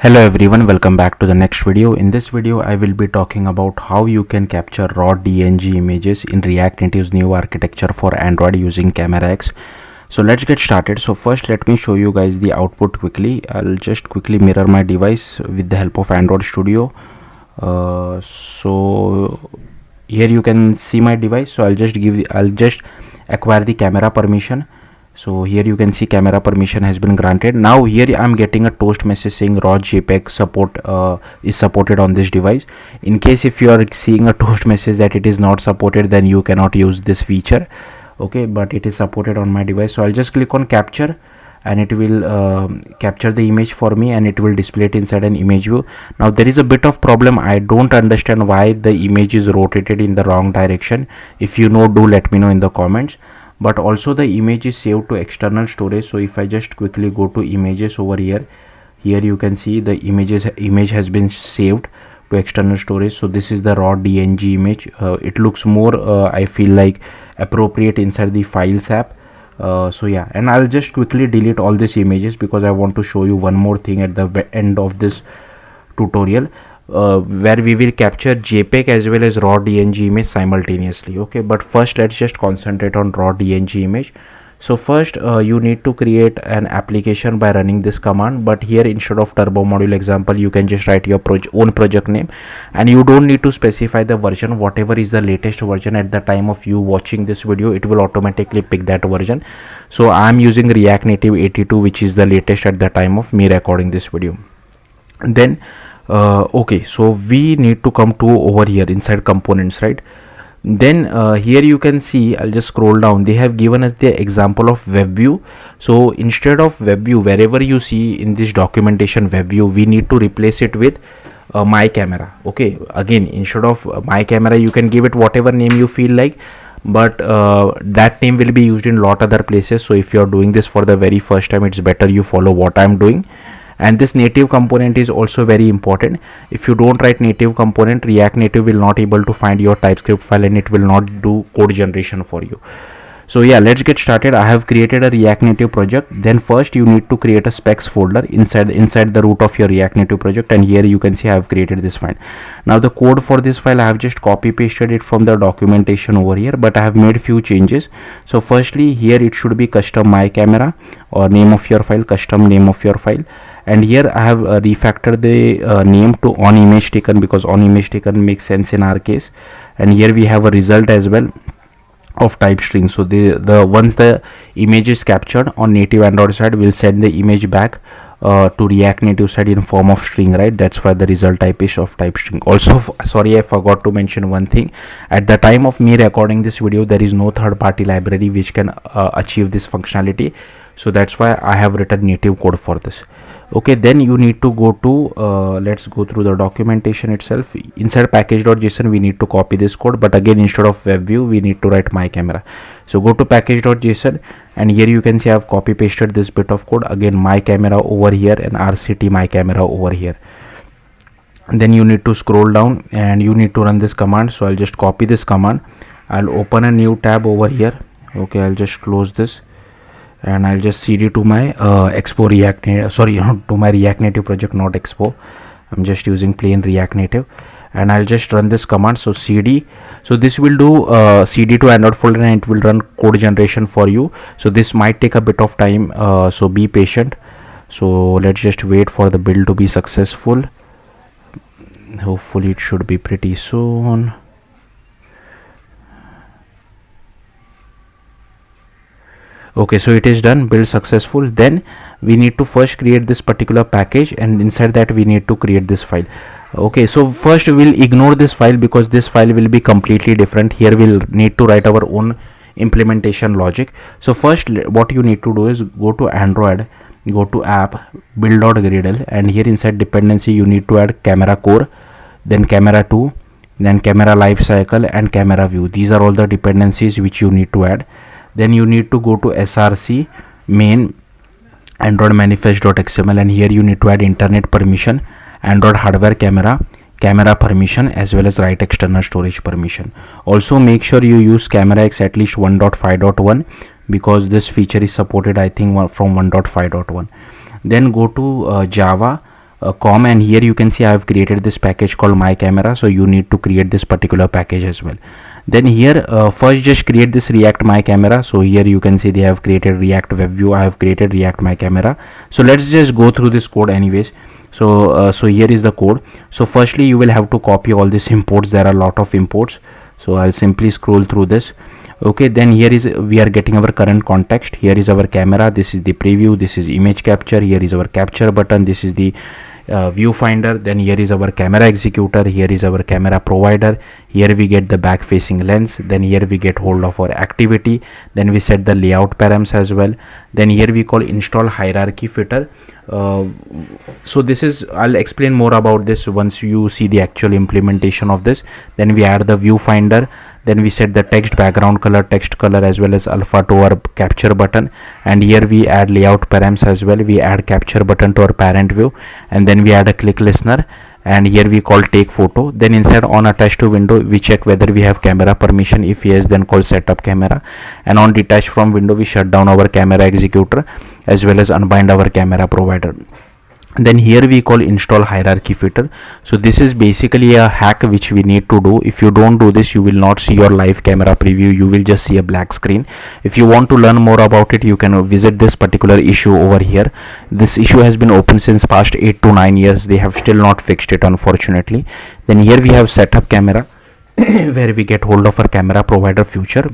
Hello everyone, welcome back to the next video. In this video I will be talking about how you can capture raw DNG images in React Native's new architecture for Android using CameraX. So let's get started. So first let me show you guys the output quickly. I'll just quickly mirror my device with the help of Android Studio. So here you can see my device. So I'll just acquire the camera permission. So here you can see camera permission has been granted. Now here I'm getting a toast message saying raw JPEG support is supported on this device. In case if you are seeing a toast message that it is not supported, then you cannot use this feature. Okay, but it is supported on my device. So I'll just click on capture and it will capture the image for me and it will display it inside an image view. Now there is a bit of problem. I don't understand why the image is rotated in the wrong direction. If you know, do let me know in the comments. But also the image is saved to external storage. So if I just quickly go to images over here you can see the image has been saved to external storage. So this is the raw DNG image. It looks more I feel like appropriate inside the files app. So yeah, and I'll just quickly delete all these images because I want to show you one more thing at the end of this tutorial. Where we will capture JPEG as well as raw DNG image simultaneously. Okay, but first let's just concentrate on raw DNG image. So first you need to create an application by running this command, but here instead of turbo module example you can just write your own project name, and you don't need to specify the version. Whatever is the latest version at the time of you watching this video, it will automatically pick that version. So I am using React Native 82, which is the latest at the time of me recording this video. And then okay, so we need to come to over here inside components, right? Then here you can see, I'll just scroll down, they have given us the example of web view. So instead of web view, wherever you see in this documentation web view, we need to replace it with my camera. Okay, again instead of my camera you can give it whatever name you feel like, but that name will be used in lot other places. So if you are doing this for the very first time, it's better you follow what I'm doing. And this native component is also very important. If you don't write native component, React Native will not able to find your TypeScript file and it will not do code generation for you. So yeah, let's get started. I have created a React Native project. Then first you need to create a specs folder inside the root of your React Native project, and here you can see I have created this file. Now the code for this file I have just copy pasted it from the documentation over here, but I have made few changes. So firstly here it should be custom my camera or name of your file, custom name of your file. And here I have refactored the name to on image taken, because on image taken makes sense in our case. And here we have a result as well of type string. So the once the image is captured on native Android side, will send the image back to React Native side in form of string, right? That's why the result type is of type string. Also sorry, I forgot to mention one thing. At the time of me recording this video, there is no third-party library which can achieve this functionality. So that's why I have written native code for this. Okay, then you need to go to let's go through the documentation itself. Inside package.json we need to copy this code, but again instead of web view we need to write my camera. So go to package.json and here you can see I have copy pasted this bit of code. Again my camera over here and rct my camera over here. And then you need to scroll down and you need to run this command. So I'll just copy this command. I'll open a new tab over here. Okay, I'll just close this and I'll just cd to my expo React Native, sorry, to my React Native project, not expo. I'm just using plain React Native, and I'll just run this command. So cd, so this will do cd to Android folder and it will run code generation for you. So this might take a bit of time, so be patient. So let's just wait for the build to be successful. Hopefully it should be pretty soon. Okay, so it is done, build successful. Then we need to first create this particular package, and inside that we need to create this file. Okay, so first we'll ignore this file because this file will be completely different. Here we'll need to write our own implementation logic. So first what you need to do is go to Android, go to app, build.gradle, and here inside dependency you need to add camera core, then camera 2, then camera lifecycle, and camera view. These are all the dependencies which you need to add. Then you need to go to src main android manifest.xml, and here you need to add internet permission, android hardware camera permission, as well as write external storage permission. Also make sure you use CameraX at least 1.5.1 because this feature is supported I think from 1.5.1. Then go to Java com, and here you can see I have created this package called my camera. So you need to create this particular package as well. Then here first just create this react my camera. So here you can see they have created react web view, I have created react my camera. So let's just go through this code anyways. So so here is the code. So firstly you will have to copy all these imports. There are a lot of imports, so I'll simply scroll through this. Okay, then here is we are getting our current context. Here is our camera, this is the preview, this is image capture, here is our capture button, this is the viewfinder. Then here is our camera executor, here is our camera provider, here we get the back facing lens, then here we get hold of our activity, then we set the layout params as well. Then here we call install hierarchy filter. So this is, I'll explain more about this once you see the actual implementation of this. Then we add the viewfinder, then we set the text background color, text color, as well as alpha to our capture button, and here we add layout params as well. We add capture button to our parent view, and then we add a click listener, and here we call take photo. Then inside on attach to window we check whether we have camera permission. If yes, then call setup camera, and on detach from window we shut down our camera executor as well as unbind our camera provider. Then here we call install hierarchy filter. So this is basically a hack which we need to do. If you don't do this, you will not see your live camera preview, you will just see a black screen. If you want to learn more about it, you can visit this particular issue over here. This issue has been open since past 8 to 9 years. They have still not fixed it, unfortunately. Then here we have setup camera where we get hold of our camera provider feature.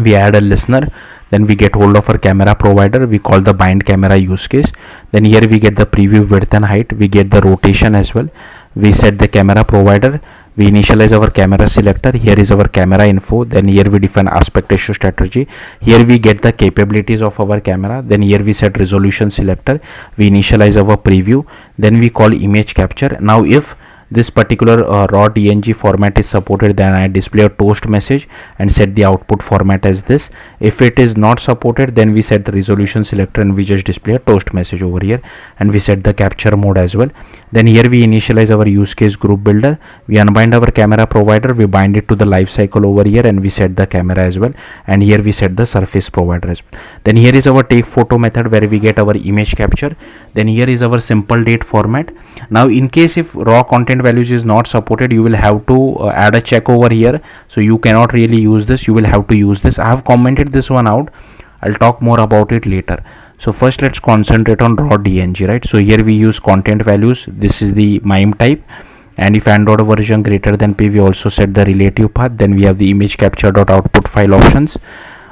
We add a listener, then we get hold of our camera provider, we call the bind camera use case. Then here we get the preview width and height, we get the rotation as well. We set the camera provider, we initialize our camera selector, here is our camera info, then here we define aspect ratio strategy, here we get the capabilities of our camera, then here we set resolution selector, we initialize our preview, then we call image capture. Now if this particular raw DNG format is supported, then I display a toast message and set the output format as this. If it is not supported, then we set the resolution selector and we just display a toast message over here, and we set the capture mode as well. Then here we initialize our use case group builder, we unbind our camera provider, we bind it to the life cycle over here, and we set the camera as well, and here we set the surface provider as well. Then here is our take photo method where we get our image capture. Then here is our simple date format. Now in case if raw content values is not supported, you will have to add a check over here. So you cannot really use this, you will have to use this. I have commented this one out, I'll talk more about it later. So first let's concentrate on raw DNG, right? So here we use content values, this is the MIME type, and if Android version greater than P, we also set the relative path. Then we have the image capture dot output file options.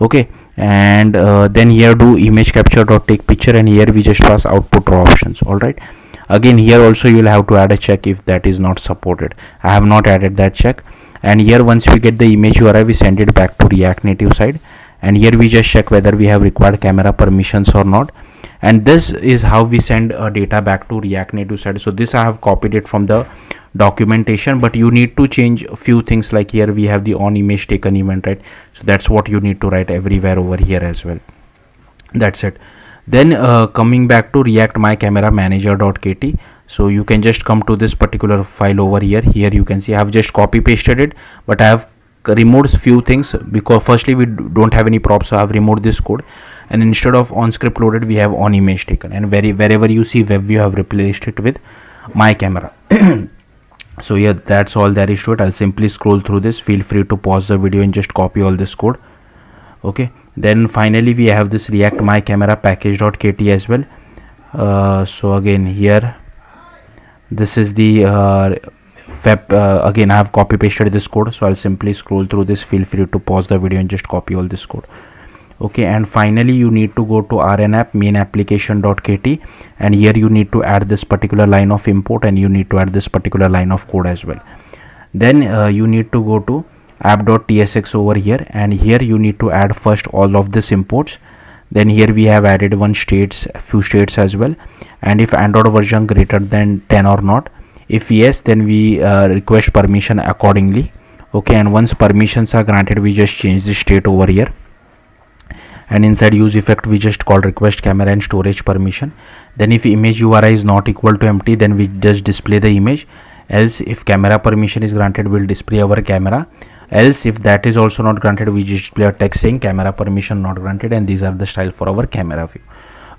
Okay, and then here do image capture dot take picture, and here we just pass output raw options. All right, again here also you will have to add a check if that is not supported. I have not added that check. And here once we get the image URI, we send it back to React Native side, and here we just check whether we have required camera permissions or not. And this is how we send data back to React Native side. So this I have copied it from the documentation, but you need to change a few things, like here we have the on image taken event, right? So that's what you need to write everywhere over here as well. That's it. Then coming back to React my camera manager.kt, so you can just come to this particular file over here. Here you can see I have just copy pasted it, but I have removed few things because firstly we don't have any props, so I have removed this code, and instead of on script loaded we have on image taken, and wherever you see web view I have replaced it with my camera. So yeah, that's all there is to it. I'll simply scroll through this. Feel free to pause the video and just copy all this code. Okay, then finally we have this react my camera package.kt as well. So again here this is the web, again I have copy pasted this code, so I'll simply scroll through this. Feel free to pause the video and just copy all this code. Okay, and finally you need to go to rnapp main application.kt, and here you need to add this particular line of import, and you need to add this particular line of code as well. Then you need to go to app.tsx over here, and here you need to add first all of this imports. Then here we have added a few states as well, and if Android version greater than 10 or not. If yes, then we request permission accordingly. Okay, and once permissions are granted, we just change the state over here, and inside use effect we just call request camera and storage permission. Then if image URI is not equal to empty, then we just display the image. Else if camera permission is granted, we'll display our camera. Else if that is also not granted, we just display a text saying camera permission not granted, and these are the style for our camera view.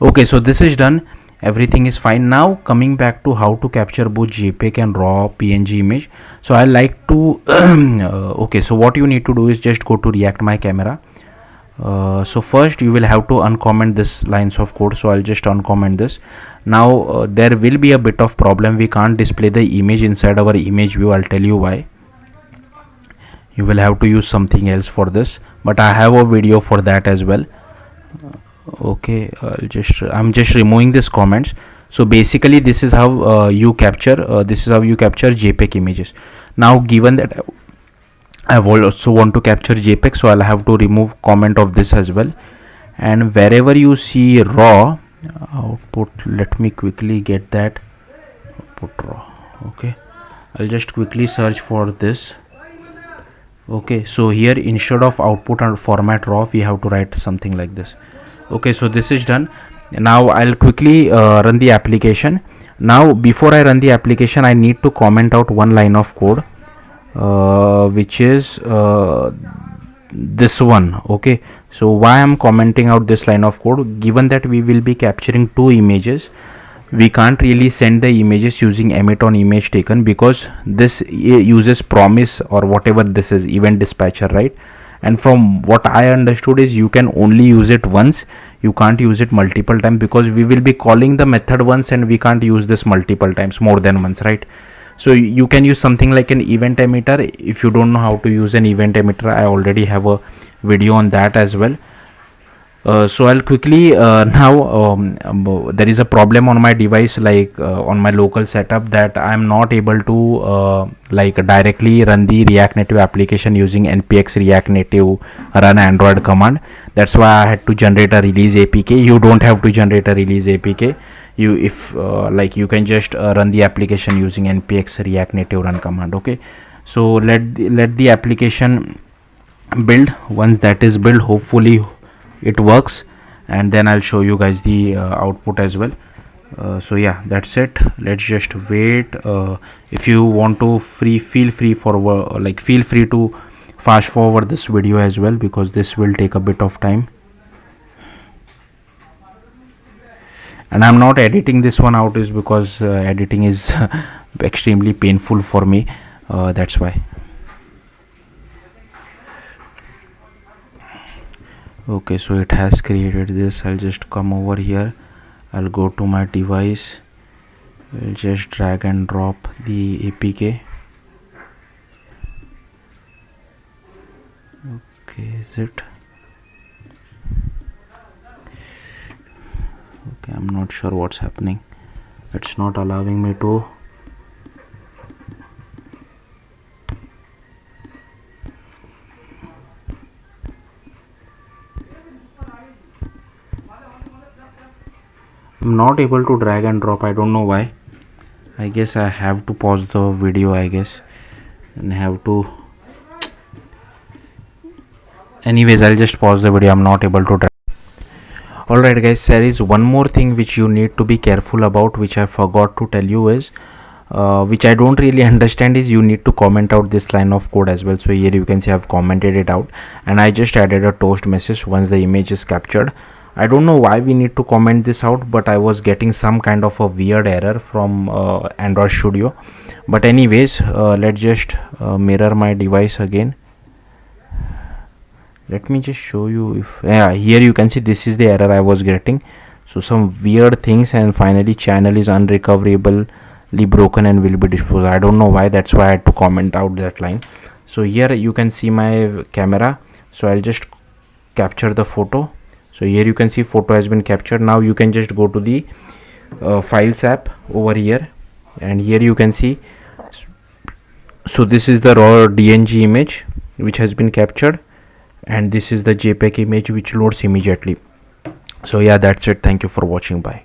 Okay, so this is done. everything is fine. Now coming back to how to capture both JPEG and raw PNG image. So I like to okay, so what you need to do is just go to React My Camera. So first you will have to uncomment this lines of code, so I'll just uncomment this. Now there will be a bit of problem, we can't display the image inside our image view. I'll tell you why. You will have to use something else for this, but I have a video for that as well. Okay, I'm just removing this comments. So basically this is how you capture JPEG images. Now given that I also want to capture JPEG, so I'll have to remove comment of this as well. And wherever you see raw output, let me quickly get that output raw. Okay, I'll just quickly search for this. Okay, so here instead of output and format raw, we have to write something like this. Okay, so this is done. Now I'll quickly run the application. Now before I run the application, I need to comment out one line of code, which is this one. Okay, so why I'm commenting out this line of code, given that we will be capturing two images, we can't really send the images using emit on image taken, because this uses promise or whatever this is, event dispatcher, right? And from what I understood is you can only use it once, you can't use it multiple times, because we will be calling the method once and we can't use this multiple times, more than once, right? So you can use something like an event emitter. If you don't know how to use an event emitter, I already have a video on that as well. So I'll quickly now there is a problem on my device, like on my local setup, that I'm not able to like directly run the React Native application using npx react native run android command. That's why I had to generate a release APK. You don't have to generate a release APK. Like you can just run the application using npx react native run command. Okay, so let the application build. Once that is built, hopefully it works, and then I'll show you guys the output as well. So yeah, that's it. Let's just wait. If you want to feel free to fast forward this video as well, because this will take a bit of time. And I'm not editing this one out is because editing is extremely painful for me. That's why. Okay, so it has created this. I'll just come over here, I'll go to my device, I'll just drag and drop the APK. Okay, is it okay? I'm not sure what's happening. It's not allowing me to. I'm not able to drag and drop. I don't know why. I guess I have to pause the video, I guess, and have to. Anyways, I'll just pause the video. I'm not able to drag. Alright guys, there is one more thing which you need to be careful about, which I forgot to tell you is which I don't really understand, is you need to comment out this line of code as well. So here you can see I've commented it out, and I just added a toast message once the image is captured. I don't know why we need to comment this out, but I was getting some kind of a weird error from Android Studio. But anyways, let's just mirror my device again. Let me just show you. If here you can see this is the error I was getting. So some weird things, and finally channel is unrecoverably broken and will be disposed. I don't know why, that's why I had to comment out that line. So here you can see my camera, so I'll just capture the photo. So here you can see photo has been captured. Now you can just go to the files app over here, and here you can see, so this is the raw DNG image which has been captured, and this is the JPEG image which loads immediately. So yeah, that's it. Thank you for watching. Bye.